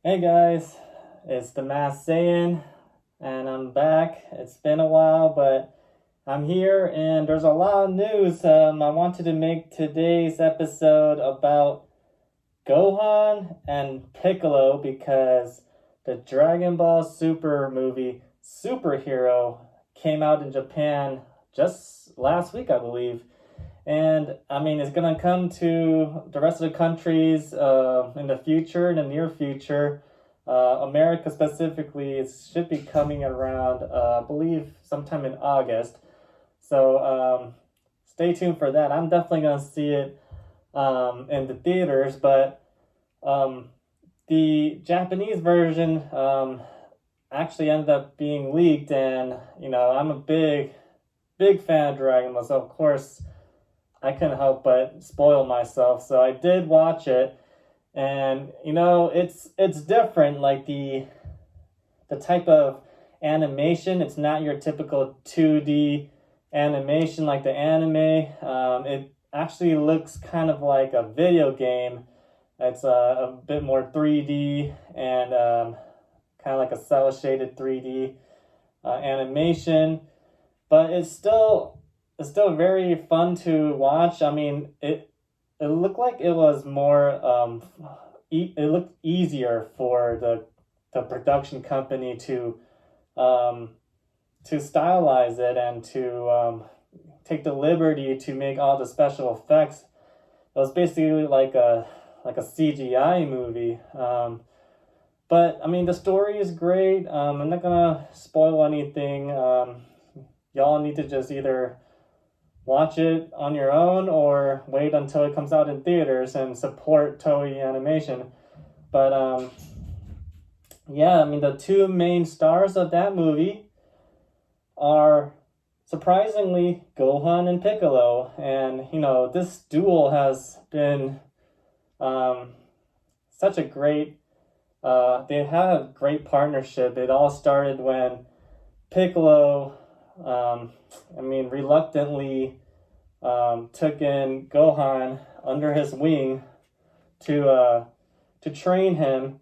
Hey guys, it's the Masked Saiyan, and I'm back. It's been a while, but I'm here, and there's a lot of news. I wanted to make today's episode about Gohan and Piccolo because the Dragon Ball Super movie, Superhero, came out in Japan just last week, I believe. And I mean, it's gonna come to the rest of the countries in the future, in the near future. America specifically, it should be coming around, I believe, sometime in August. So stay tuned for that. I'm definitely gonna see it in the theaters, but um, the Japanese version actually ended up being leaked, and I'm a big fan of Dragon Ball, so of course I couldn't help but spoil myself. So I did watch it, and it's different. Like the type of animation, it's not your typical 2D animation like the anime. It actually looks kind of like a video game. It's a bit more 3D and kind of like a cel shaded 3D animation, but it's still very fun to watch. I mean, it looked like it was more it looked easier for the production company um to stylize it and to take the liberty to make all the special effects. It was basically like a CGI movie. But I mean, the story is great. I'm not gonna spoil anything. Y'all need to just either watch it on your own or wait until it comes out in theaters and support Toei Animation. But yeah, I mean, the two main stars of that movie are surprisingly Gohan and Piccolo, and this duel has been um, such a great. They had a great partnership. It all started when Piccolo, reluctantly took in Gohan under his wing to train him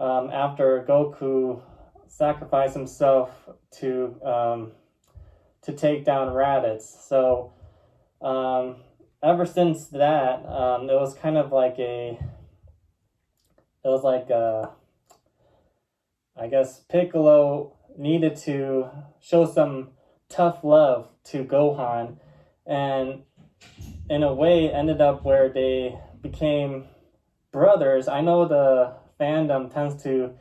after Goku sacrificed himself to to take down Raditz. So ever since that, it was kind of like I guess Piccolo needed to show some tough love to Gohan, and in a way ended up where they became brothers. I know the fandom tends to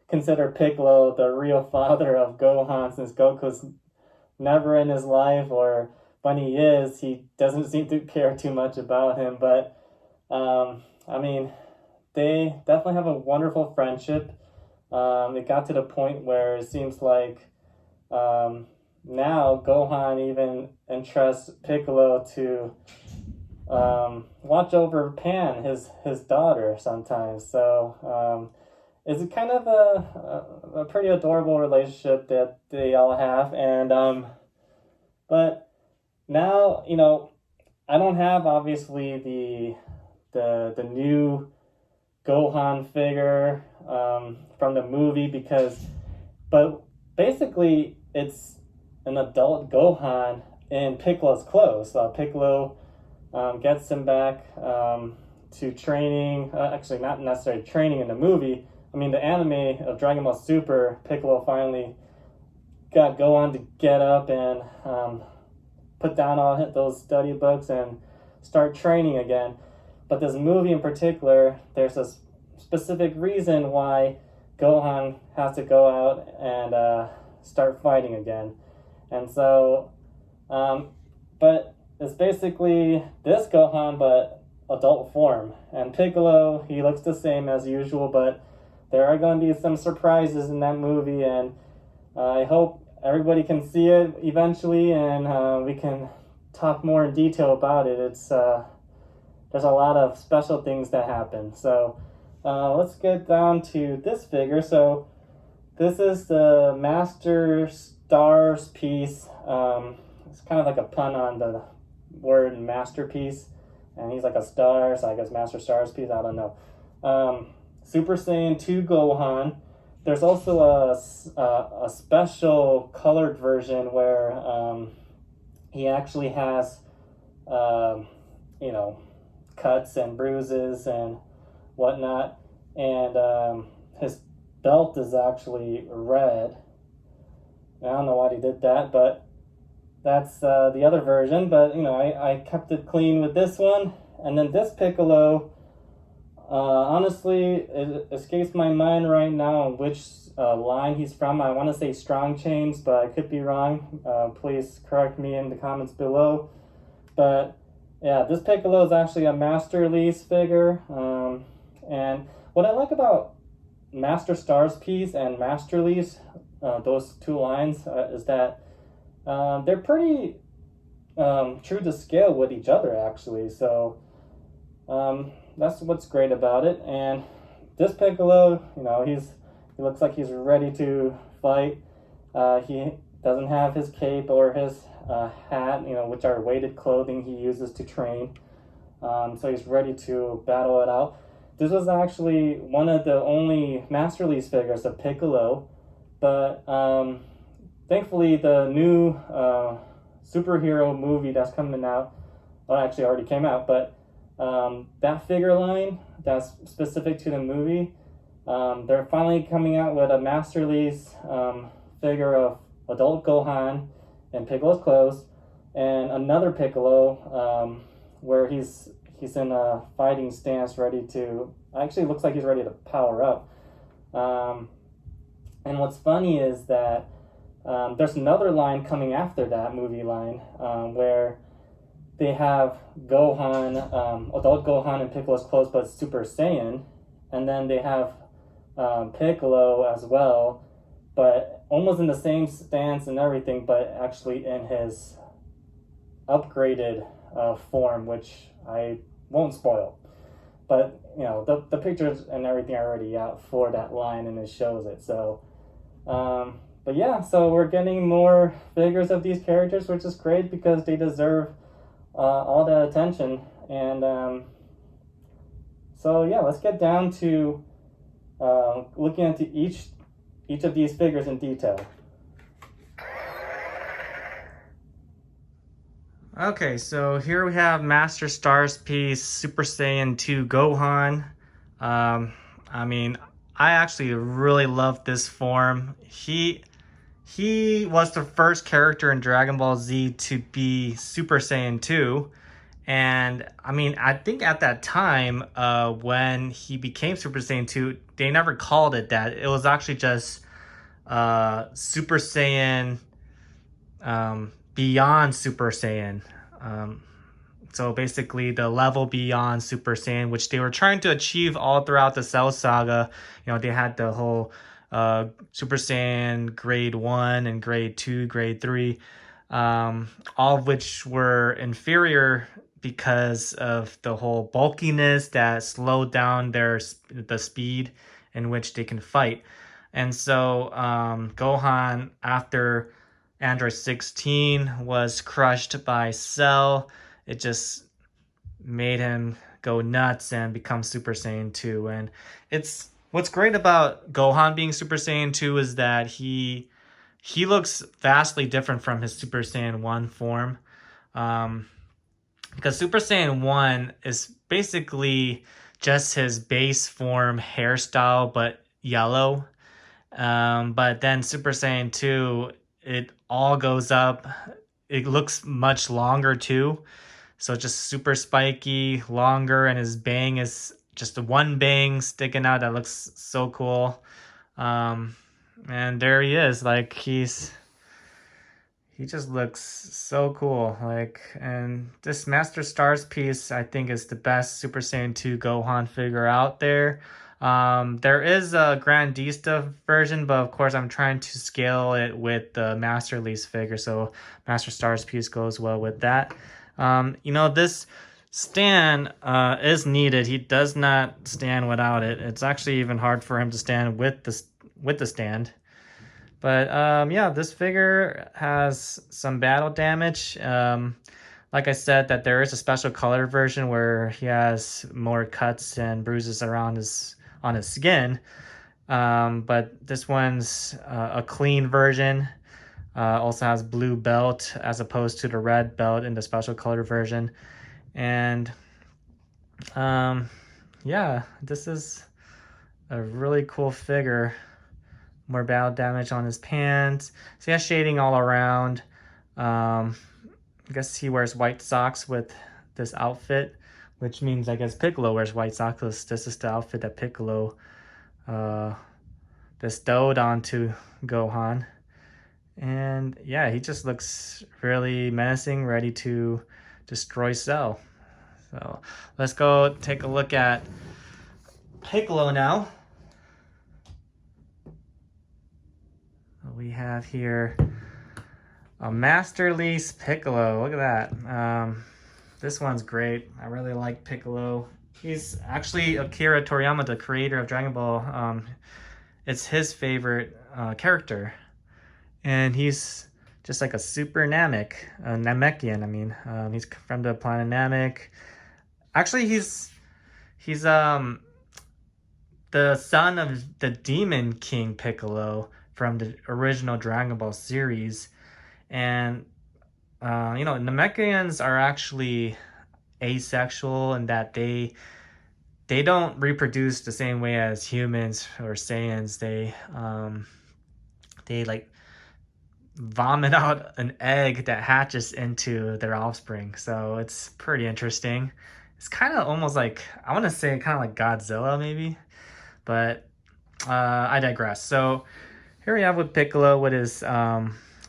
consider Piccolo the real father of Gohan since Goku's never in his life, or when he is, he doesn't seem to care too much about him. But I mean, they definitely have a wonderful friendship. It got to the point where it seems like now Gohan even entrusts Piccolo to watch over Pan, his daughter, sometimes. So it's kind of a pretty adorable relationship that they all have, and but now I don't have obviously the new Gohan figure from the movie but basically it's an adult Gohan in Piccolo's clothes. Piccolo gets him back to training. Actually, not necessarily training in the movie. I mean, the anime of Dragon Ball Super, Piccolo finally got Gohan to get up and put down all those study books and start training again. But this movie in particular, there's a specific reason why Gohan has to go out and start fighting again. And so, but it's basically this Gohan, but adult form. And Piccolo, he looks the same as usual, but there are going to be some surprises in that movie, and I hope everybody can see it eventually, and we can talk more in detail about it. It's there's a lot of special things that happen. So let's get down to this figure. So this is the Master Stars piece. It's kind of like a pun on the word masterpiece, and he's like a star, so I guess Master Stars piece. I don't know. Super Saiyan 2 Gohan. There's also a special colored version where he actually has, um, you know, cuts and bruises and whatnot. And his belt is actually red. I don't know why they did that, but that's the other version. But, you know, I kept it clean with this one. And then this Piccolo, honestly, it escapes my mind right now on which line he's from. I want to say Strong Chains, but I could be wrong. Please correct me in the comments below. But yeah, this Piccolo is actually a Master Release figure. And what I like about Master Stars Piece and Master Release, those two lines, is that they're pretty true to scale with each other, actually. So that's what's great about it. And this Piccolo, you know, he looks like he's ready to fight. He doesn't have his cape or his hat, you know, which are weighted clothing he uses to train. So he's ready to battle it out. This was actually one of the only Master Release figures of Piccolo, but thankfully the new superhero movie that's coming out, well, actually already came out, but that figure line that's specific to the movie, they're finally coming out with a Master Release figure of adult Gohan in Piccolo's clothes, and another Piccolo where he's in a fighting stance, ready to, actually looks like he's ready to power up. And what's funny is that there's another line coming after that movie line where they have Gohan, adult Gohan in Piccolo's clothes, but Super Saiyan, and then they have Piccolo as well, but almost in the same stance and everything, but actually in his upgraded form, which I won't spoil. But, you know, the pictures and everything are already out for that line, and it shows it. So, but yeah, so we're getting more figures of these characters, which is great because they deserve all that attention. And so yeah, let's get down to looking into each of these figures in detail. Okay, so here we have Master Stars Piece Super Saiyan 2 Gohan. I mean, I actually really love this form. He was the first character in Dragon Ball Z to be Super Saiyan 2. And I mean, I think at that time, when he became Super Saiyan 2, they never called it that. It was actually just Super Saiyan beyond Super Saiyan. So basically the level beyond Super Saiyan, which they were trying to achieve all throughout the Cell Saga. You know, they had the whole Super Saiyan grade 1 and grade 2, grade 3, all of which were inferior because of the whole bulkiness that slowed down the speed in which they can fight. And so Gohan, after Android 16 was crushed by Cell, it just made him go nuts and become Super Saiyan 2. And it's what's great about Gohan being Super Saiyan 2 is that he looks vastly different from his Super Saiyan 1 form. Because Super Saiyan 1 is basically just his base form hairstyle, but yellow. But then Super Saiyan 2, it all goes up. It looks much longer too. So just super spiky, longer, and his bang is just one bang sticking out that looks so cool. And there he is. Like he just looks so cool. Like, and this Master Stars piece, I think, is the best Super Saiyan 2 Gohan figure out there. There is a Grandista version, but of course I'm trying to scale it with the Master Release figure, so Master Stars piece goes well with that. You know, this stand is needed. He does not stand without it. It's actually even hard for him to stand with the stand. But yeah, this figure has some battle damage. Like I said, that there is a special color version where he has more cuts and bruises on on his skin. But this one's a clean version. Also has blue belt as opposed to the red belt in the special color version. And yeah, this is a really cool figure. More battle damage on his pants. So he has shading all around. I guess he wears white socks with this outfit, which means I guess Piccolo wears white socks. This is the outfit that Piccolo bestowed onto Gohan. And yeah, he just looks really menacing, ready to destroy Cell. So let's go take a look at Piccolo now. We have here a Masterpiece Piccolo. Look at that. This one's great. I really like Piccolo. He's actually Akira Toriyama, the creator of Dragon Ball. It's his favorite character. And he's just like a super Namekian. I mean, he's from the planet Namek. Actually, he's the son of the Demon King Piccolo from the original Dragon Ball series. And you know, Namekians are actually asexual in that they don't reproduce the same way as humans or Saiyans. They like vomit out an egg that hatches into their offspring. So it's pretty interesting. It's kind of almost like, I want to say kind of like Godzilla maybe, but I digress. So here we have with Piccolo with his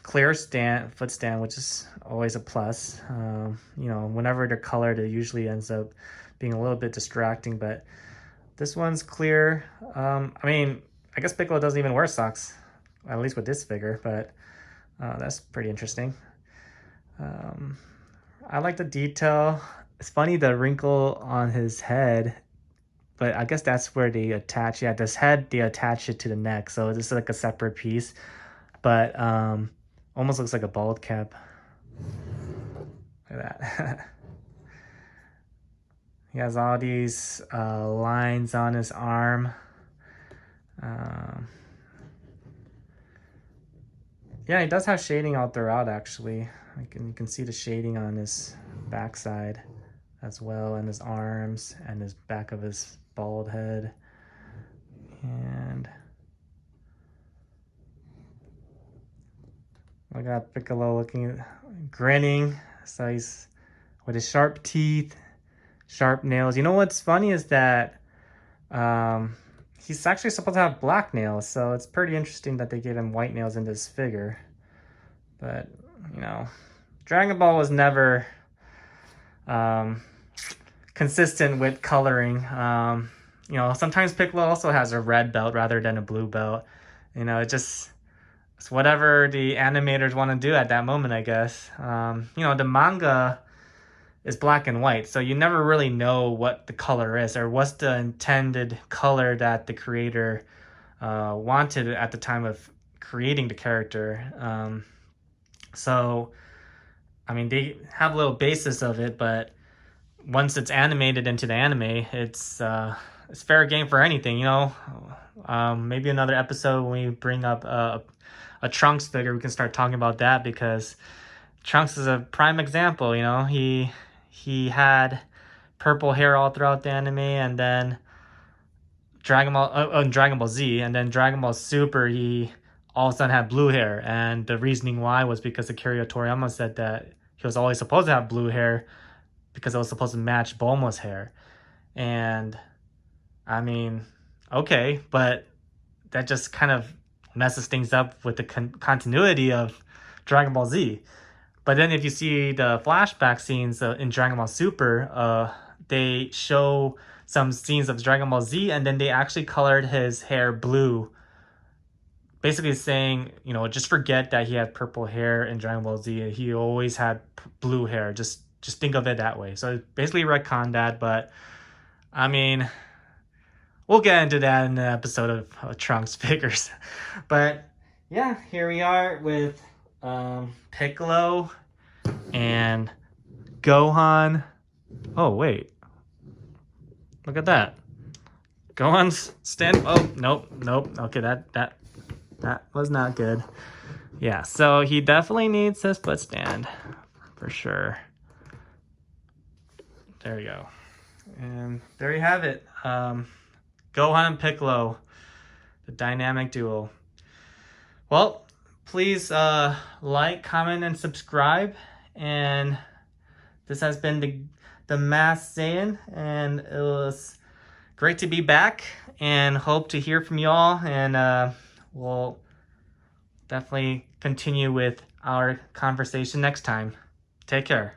clear foot stand, which is always a plus. You know, whenever they're colored, it usually ends up being a little bit distracting, but this one's clear. I mean, I guess Piccolo doesn't even wear socks, at least with this figure, but that's pretty interesting. I like the detail. It's funny, the wrinkle on his head, but I guess that's where they attach. Yeah, this head, they attach it to the neck. So this is like a separate piece, but almost looks like a bald cap. Look at that. He has all these lines on his arm. Yeah, he does have shading all throughout, actually. You can see the shading on his backside as well, and his arms, and his back of his bald head. And look at Piccolo grinning. So he's with his sharp teeth, sharp nails. You know what's funny is that he's actually supposed to have black nails, so it's pretty interesting that they gave him white nails in this figure. But, you know, Dragon Ball was never consistent with coloring. You know, sometimes Piccolo also has a red belt rather than a blue belt. You know, it's whatever the animators want to do at that moment, I guess. You know, the manga is black and white, so you never really know what the color is or what's the intended color that the creator wanted at the time of creating the character. So, I mean, they have a little basis of it, but once it's animated into the anime, it's fair game for anything, you know. Maybe another episode when we bring up a Trunks figure, we can start talking about that, because Trunks is a prime example. You know, he had purple hair all throughout the anime, and then Dragon Ball Z, and then Dragon Ball Super, he all of a sudden had blue hair, and the reasoning why was because Akira Toriyama said that he was always supposed to have blue hair because it was supposed to match Bulma's hair. And I mean, okay, but that just kind of messes things up with the continuity of Dragon Ball Z. But then if you see the flashback scenes in Dragon Ball Super, they show some scenes of Dragon Ball Z, and then they actually colored his hair blue, basically saying, you know, just forget that he had purple hair in Dragon Ball Z. He always had blue hair. Just think of it that way. So basically retcon that, but I mean, we'll get into that in the episode of Trunks figures. But yeah, here we are with Piccolo and Gohan. Oh wait, look at that. Gohan's stand. Oh, nope. Okay, that was not good. Yeah, so he definitely needs his foot stand for sure. There we go. And there you have it. Gohan and Piccolo, the dynamic duo. Well, please like, comment, and subscribe. And this has been the Masked Saiyan, and it was great to be back. And hope to hear from y'all. And we'll definitely continue with our conversation next time. Take care.